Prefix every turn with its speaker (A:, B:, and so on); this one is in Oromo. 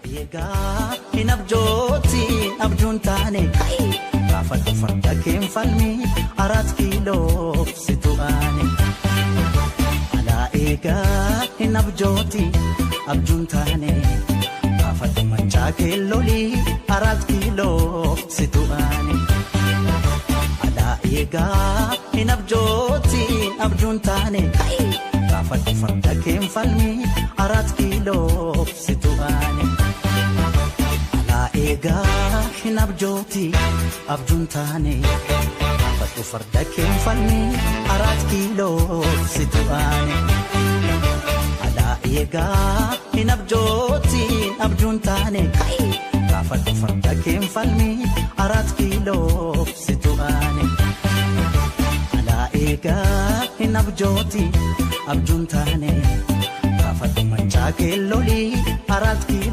A: Egaa hin abjooti abjuun taane gaafa farda keen falmi 4 kiiloo situ aane. Alaa egaa hin abjooti abjuun taane gaafa manchaa keelloli 4 kiiloo situ aane. Alaa egaa hin abjooti abjuun taane gaafa farda keen falmi 4 kiiloo situ aane. Egaa hin abjooti abjuun taane gaafa farda keen falmi 4 kiiloo situ aane. Alaa egaa hin abjooti abjuun taane gaafa farda keen falmi 4 kiiloo situ aane. Alaa egaa hin abjooti abjuun taane gaafa manchaa keelloli 4 kiiloo